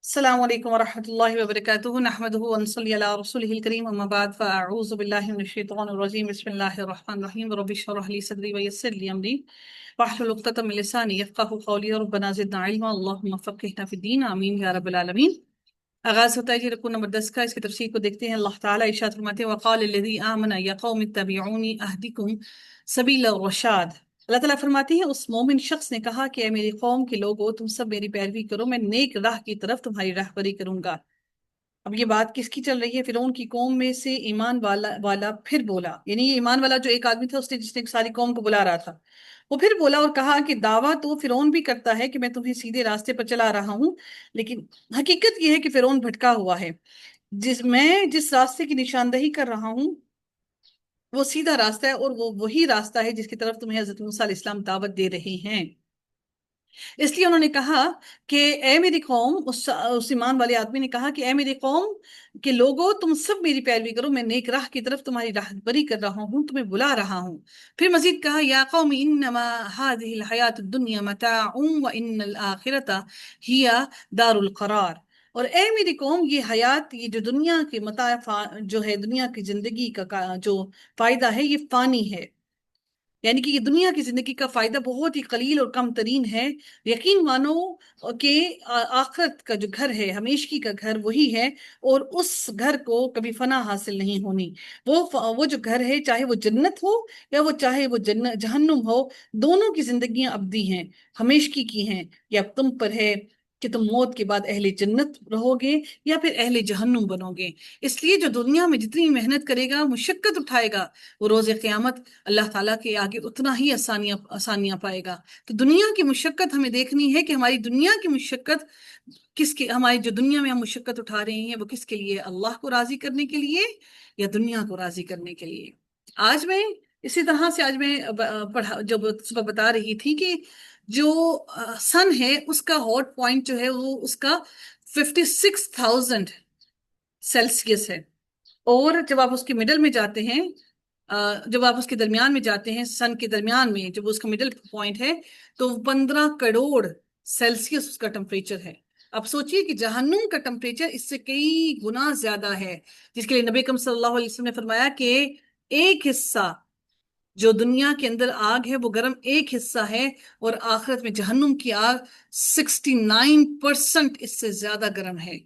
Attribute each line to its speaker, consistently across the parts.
Speaker 1: السلام علیکم ورحمۃ اللہ وبرکاتہ نحمدہ ونصلی علی رسولہ الکریم اما بعد فاعوذ باللہ من الشیطان الرجیم بسم اللہ الرحمن الرحیم رب اشرح لی صدری ویسر لی امری واحلل عقدۃ من لسانی یفقہوا قولی ربنا زدنا علما اللہم فقہنا فی الدین آمین یا رب العالمین۔ آغاز ہوتا ہے جی رکوع نمبر 10 کا، اس کی تفسیر کو دیکھتے ہیں۔ اللہ تعالیٰ ارشاد فرماتے ہیں وقال الذی آمن یا قوم اتبعونی اہدکم سبیل الرشاد۔ اللہ تعالیٰ فرماتی ہیں اس مومن شخص نے کہا کہ اے میری قوم کے لوگو تم سب میری پیروی کرو، میں نیک راہ کی طرف تمہاری راہبری کروں گا۔ اب یہ بات کس کی چل رہی ہے؟ فرعون کی قوم میں سے ایمان والا پھر بولا، یعنی یہ ایمان والا جو ایک آدمی تھا جس نے ساری قوم کو بلا رہا تھا، وہ پھر بولا اور کہا کہ دعویٰ تو فرعون بھی کرتا ہے کہ میں تمہیں سیدھے راستے پر چلا رہا ہوں، لیکن حقیقت یہ ہے کہ فرعون بھٹکا ہوا ہے۔ جس راستے کی نشاندہی کر رہا ہوں وہ سیدھا راستہ ہے، اور وہ وہی راستہ ہے جس کی طرف تمہیں حضرت موسیٰ علیہ السلام دعوت دے رہے ہیں۔ اس لیے انہوں نے کہا کہ اے میری قوم، اس ایمان والے آدمی نے کہا کہ اے میری قوم کے لوگو تم سب میری پیروی کرو، میں نیک راہ کی طرف تمہاری راہبری کر رہا ہوں، تمہیں بلا رہا ہوں۔ پھر مزید کہا یا قوم انما هذه الحیات الدنیا متاع وان الآخرۃ ہی دار القرار۔ اور اے میری قوم، یہ حیات، یہ جو دنیا کے متاع جو ہے، دنیا کی زندگی کا جو فائدہ ہے یہ فانی ہے، یعنی کہ یہ دنیا کی زندگی کا فائدہ بہت ہی قلیل اور کم ترین ہے۔ یقین مانو کہ آخرت کا جو گھر ہے، ہمیشگی کا گھر وہی ہے، اور اس گھر کو کبھی فنا حاصل نہیں ہونی۔ وہ جو گھر ہے، چاہے وہ جنت ہو یا چاہے وہ جہنم ہو، دونوں کی زندگیاں ابدی ہیں، ہمیشگی کی ہیں۔ یہ اب تم پر ہے کہ تم موت کے بعد اہل جنت رہو گے یا پھر اہل جہنم بنو گے۔ اس لیے جو دنیا میں جتنی محنت کرے گا، مشقت اٹھائے گا، وہ روز قیامت اللہ تعالیٰ کے آگے اتنا ہی آسانیاں پائے گا۔ تو دنیا کی مشقت ہمیں دیکھنی ہے کہ ہماری دنیا کی مشقت ہماری جو دنیا میں ہم مشقت اٹھا رہے ہیں وہ کس کے لیے؟ اللہ کو راضی کرنے کے لیے یا دنیا کو راضی کرنے کے لیے؟ آج میں اسی طرح سے جو صبح بتا رہی تھی کہ جو سن ہے اس کا ہاٹ پوائنٹ جو ہے وہ اس کا 56,000 سیلسیس ہے، اور جب آپ اس کے مڈل میں جاتے ہیں، جب آپ اس کے درمیان میں جاتے ہیں، سن کے درمیان میں جب اس کا مڈل پوائنٹ ہے تو 15 کروڑ سیلسیس اس کا ٹمپریچر ہے۔ اب سوچئے کہ جہنم کا ٹمپریچر اس سے کئی گنا زیادہ ہے، جس کے لیے نبی اکرم صلی اللہ علیہ وسلم نے فرمایا کہ ایک حصہ جو دنیا کے اندر آگ ہے وہ گرم ایک حصہ ہے، اور آخرت میں جہنم کی آگ 69% اس سے زیادہ گرم ہے۔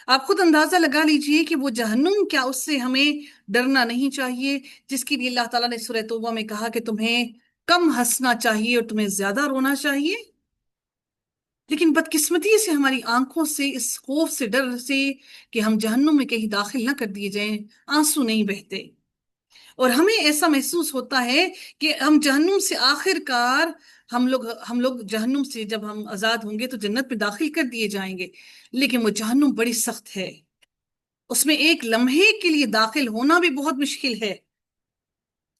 Speaker 1: آپ خود اندازہ لگا لیجئے کہ وہ جہنم کیا، اس سے ہمیں ڈرنا نہیں چاہیے، جس کے لیے اللہ تعالیٰ نے سورہ توبہ میں کہا کہ تمہیں کم ہنسنا چاہیے اور تمہیں زیادہ رونا چاہیے۔ لیکن بدقسمتی سے ہماری آنکھوں سے اس خوف سے، ڈر سے کہ ہم جہنم میں کہیں داخل نہ کر دیے جائیں، آنسو نہیں بہتے، اور ہمیں ایسا محسوس ہوتا ہے کہ ہم جہنم سے آخر کار ہم لوگ جہنم سے جب ہم آزاد ہوں گے تو جنت میں داخل کر دیے جائیں گے، لیکن وہ جہنم بڑی سخت ہے، اس میں ایک لمحے کے لیے داخل ہونا بھی بہت مشکل ہے۔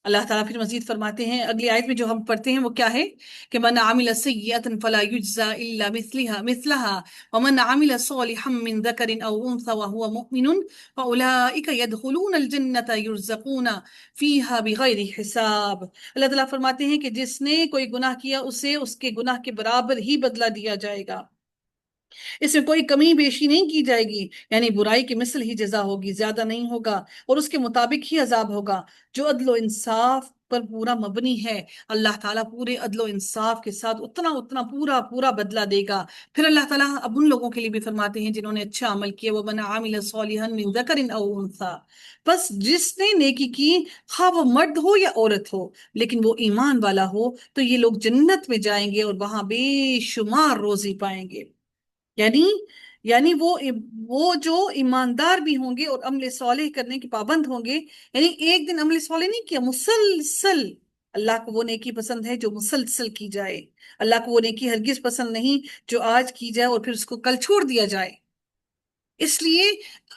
Speaker 1: اللہ تعالیٰ پھر مزید فرماتے ہیں اگلی آیت میں جو ہم پڑھتے ہیں وہ کیا ہے کہ من عمل سیئة فلا یجزى الا مثلها ومن عمل صالحا من ذکر او انثى وهو مؤمن فاولئک يدخلون الجنة يرزقون فيها بغیر حساب۔ اللہ تعالیٰ فرماتے ہیں کہ جس نے کوئی گناہ کیا اسے اس کے گناہ کے برابر ہی بدلہ دیا جائے گا، اس میں کوئی کمی بیشی نہیں کی جائے گی، یعنی برائی کی مثل ہی جزا ہوگی، زیادہ نہیں ہوگا، اور اس کے مطابق ہی عذاب ہوگا جو عدل و انصاف پر پورا مبنی ہے۔ اللہ تعالیٰ پورے عدل و انصاف کے ساتھ اتنا پورا بدلہ دے گا۔ پھر اللہ تعالیٰ اب ان لوگوں کے لیے بھی فرماتے ہیں جنہوں نے اچھا عمل کیا، وَمَنْ عَمِلَ صَالِحًا مِنْ ذَكَرٍ أَوْ أُنْثَىٰ، بس جس نے نیکی کی، خواہ وہ مرد ہو یا عورت ہو، لیکن وہ ایمان والا ہو، تو یہ لوگ جنت میں جائیں گے اور وہاں بے شمار روزی پائیں گے۔ یعنی وہ جو ایماندار بھی ہوں گے اور عمل صالح کرنے کے پابند ہوں گے، یعنی ایک دن عمل صالح نہیں کیا، مسلسل، اللہ کو وہ نیکی پسند ہے جو مسلسل کی جائے، اللہ کو وہ نیکی ہرگز پسند نہیں جو آج کی جائے اور پھر اس کو کل چھوڑ دیا جائے۔ اس لیے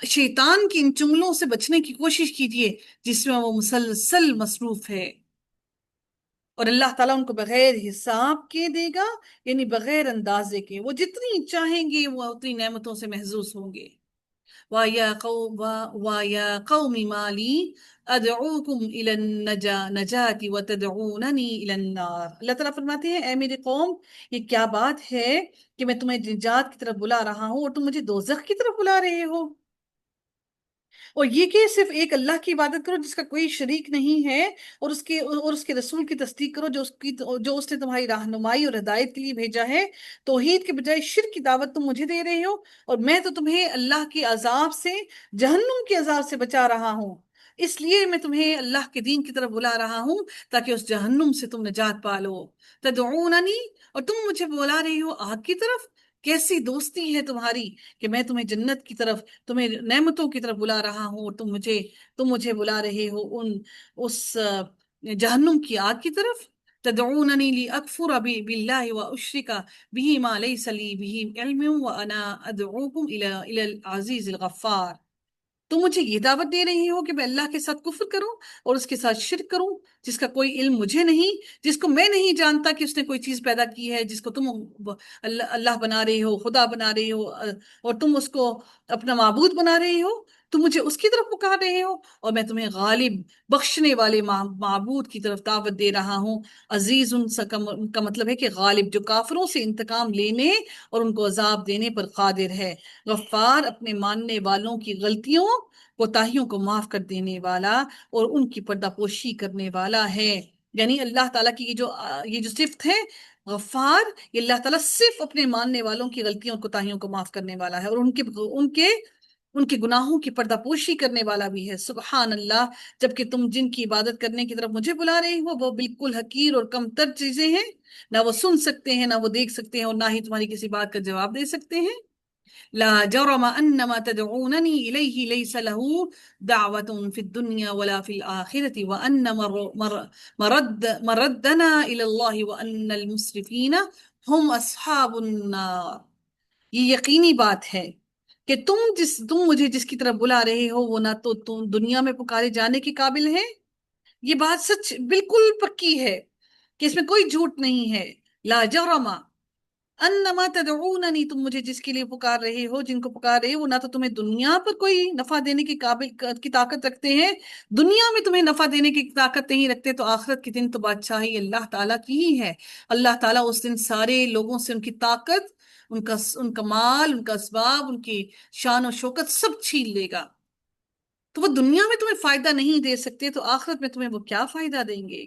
Speaker 1: شیطان کی ان چنگلوں سے بچنے کی کوشش کیجئے جس میں وہ مسلسل مصروف ہے، اور اللہ تعالیٰ ان کو بغیر حساب کے دے گا، یعنی بغیر اندازے کے، وہ جتنی چاہیں گے وہ اتنی نعمتوں سے محظوظ ہوں گے۔ وَيَا قَوْمِ مَا لِي أَدْعُوكُمْ إِلَى النَّجَاةِ وَتَدْعُونَنِي إِلَى النَّارِ۔ اللہ تعالیٰ فرماتے ہیں اے میری قوم، یہ کیا بات ہے کہ میں تمہیں نجات کی طرف بلا رہا ہوں اور تم مجھے دوزخ کی طرف بلا رہے ہو؟ اور یہ کہ صرف ایک اللہ کی عبادت کرو جس کا کوئی شریک نہیں ہے، اور اس کے رسول کی تصدیق کرو جو اس نے تمہاری رہنمائی اور ہدایت کے لیے بھیجا ہے۔ توحید کے بجائے شرک کی دعوت تم مجھے دے رہے ہو، اور میں تو تمہیں اللہ کے عذاب سے، جہنم کے عذاب سے بچا رہا ہوں۔ اس لیے میں تمہیں اللہ کے دین کی طرف بلا رہا ہوں تاکہ اس جہنم سے تم نجات پالو۔ تدعوننی، اور تم مجھے بلا رہے ہو آگ کی طرف۔ کیسی دوستی ہے تمہاری کہ میں تمہیں جنت کی طرف، تمہیں نعمتوں کی طرف بلا رہا ہوں، اور تم مجھے بلا رہے ہو اس جہنم کی آگ کی طرف۔ تدعوننی لیکفر باللہ واشرک بہ ما لیس لی بہ علم وانا ادعوکم الی العزیز الغفار۔ تم مجھے یہ دعوت دے رہی ہو کہ میں اللہ کے ساتھ کفر کروں اور اس کے ساتھ شرک کروں جس کا کوئی علم مجھے نہیں، جس کو میں نہیں جانتا کہ اس نے کوئی چیز پیدا کی ہے، جس کو تم اللہ بنا رہے ہو، خدا بنا رہے ہو، اور تم اس کو اپنا معبود بنا رہے ہو۔ تم مجھے اس کی طرف پکار رہے ہو، اور میں تمہیں غالب، بخشنے والے معبود کی طرف دعوت دے رہا ہوں۔ عزیز ان کا مطلب ہے کہ غالب، جو کافروں سے انتقام لینے اور ان کو عذاب دینے پر قادر ہے۔ غفار، اپنے ماننے والوں کی غلطیوں، کوتاہیوں کو معاف کر دینے والا اور ان کی پردہ پوشی کرنے والا ہے۔ یعنی اللہ تعالیٰ کی یہ جو صفت ہے غفار، یہ اللہ تعالیٰ صرف اپنے ماننے والوں کی غلطیوں اور کوتاہیوں کو معاف کرنے والا ہے، اور ان کے گناہوں کی پردہ پوشی کرنے والا بھی ہے۔ سبحان اللہ، جبکہ تم جن کی عبادت کرنے کی طرف مجھے بلا رہے ہو وہ بالکل حقیر اور کم تر چیزیں ہیں، نہ وہ سن سکتے ہیں، نہ وہ دیکھ سکتے ہیں، اور نہ ہی تمہاری کسی بات کا جواب دے سکتے ہیں۔ لا جرم ان ما تدعونني الیہ لیس له دعوة فی الدنیا ولا فی الآخرة وان مردنا الی اللہ وان المسرفین هم اصحاب النار۔ یہ یقینی بات ہے کہ تم مجھے جس کی طرف بلا رہے ہو وہ نہ تو تم دنیا میں پکارے جانے کے قابل ہے، یہ بات سچ بالکل پکی ہے کہ اس میں کوئی جھوٹ نہیں ہے۔ لا جرم انما تدعوننی، تم مجھے جس کے لیے پکار رہے ہو، جن کو پکار رہے ہو، وہ نہ تو تمہیں دنیا پر کوئی نفع دینے کی طاقت رکھتے ہیں، دنیا میں تمہیں نفع دینے کی طاقت نہیں رکھتے، تو آخرت کے دن تو بادشاہی اللہ تعالیٰ کی ہی ہے۔ اللہ تعالیٰ اس دن سارے لوگوں سے ان کی طاقت، ان کا مال، ان کا اسباب، ان کی شان و شوکت سب چھین لے گا۔ تو وہ دنیا میں تمہیں فائدہ نہیں دے سکتے، تو آخرت میں تمہیں وہ کیا فائدہ دیں گے؟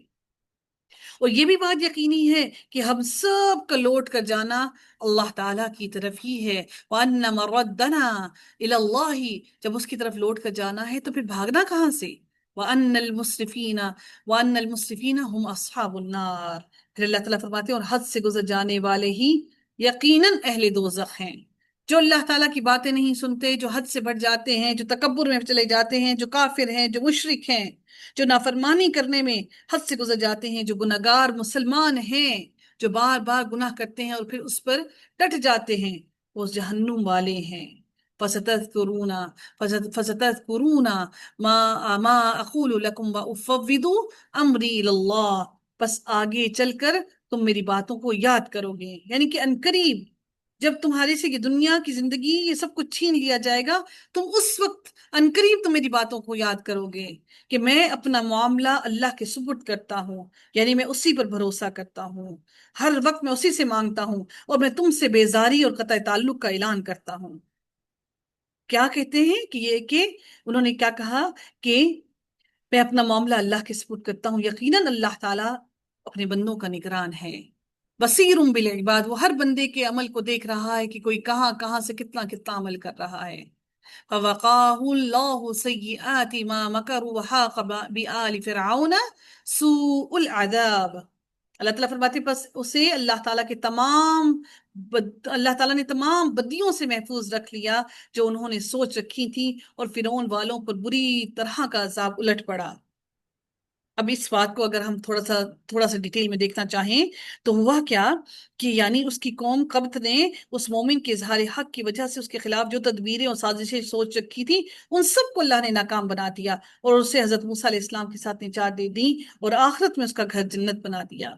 Speaker 1: اور یہ بھی بات یقینی ہے کہ ہم سب کا لوٹ کر جانا اللہ تعالیٰ کی طرف ہی ہے۔ وَأَنَّ مَرَدَّنَا إِلَى اللَّهِ، جب اس کی طرف لوٹ کر جانا ہے تو پھر بھاگنا کہاں سے؟ وَأَنَّ الْمُسْرِفِينَ هُمْ أَصْحَابُ النَّارِ، پھر اللہ تعالیٰ فرماتے ہیں اور حد سے گزر جانے والے ہی یقیناً اہل دوزخ ہیں۔ جو اللہ تعالیٰ کی باتیں نہیں سنتے، جو حد سے بڑھ جاتے ہیں، جو تکبر میں چلے جاتے ہیں، جو کافر ہیں، جو مشرک ہیں، جو نافرمانی کرنے میں حد سے گزر جاتے ہیں، جو گناہگار مسلمان ہیں، جو بار بار گناہ کرتے ہیں اور پھر اس پر ڈٹ جاتے ہیں، وہ جہنم والے ہیں۔ فَسَتَذْكُرُونَ مَا أَقُولُ لَكُمْ وَأُفَوِّضُ أَمْرِي إِلَى اللَّهِ، بس آگے چل کر تم میری باتوں کو یاد کرو گے، یعنی کہ عنقریب جب تمہارے سے یہ دنیا کی زندگی یہ سب کچھ چھین لیا جائے گا، تم اس وقت عنقریب تم میری باتوں کو یاد کرو گے کہ میں اپنا معاملہ اللہ کے سپرد کرتا ہوں، یعنی میں اسی پر بھروسہ کرتا ہوں، ہر وقت میں اسی سے مانگتا ہوں، اور میں تم سے بیزاری اور قطع تعلق کا اعلان کرتا ہوں۔ کیا کہتے ہیں کہ انہوں نے کیا کہا کہ میں اپنا معاملہ اللہ کے سپرد کرتا ہوں، یقیناً اللہ تعالیٰ اپنے بندوں کا نگران ہے، بصیر بالعباد، وہ ہر بندے کے عمل کو دیکھ رہا ہے کہ کوئی کہاں کہاں سے کتنا کتنا عمل کر رہا ہے۔ فَوَقَاهُ اللَّهُ سَيِّئَاتِ مَا مَكَرُوا وَحَاقَ بِآلِ فِرْعَوْنَ سُوءُ الْعَذَابِ۔ اللہ تعالیٰ فرماتے پس اسے اللہ تعالیٰ نے تمام بدیوں سے محفوظ رکھ لیا جو انہوں نے سوچ رکھی تھی، اور فرعون والوں پر بری طرح کا عذاب الٹ پڑا۔ اب اس بات کو اگر ہم تھوڑا سا ڈیٹیل میں دیکھنا چاہیں تو ہوا کیا کہ یعنی اس کی قوم قبط نے اس مومن کے اظہار حق کی وجہ سے اس کے خلاف جو تدبیریں اور سازشیں سوچ رکھی تھی ان سب کو اللہ نے ناکام بنا دیا، اور اسے حضرت موسیٰ علیہ السلام کے ساتھ نجات دے دی، اور آخرت میں اس کا گھر جنت بنا دیا۔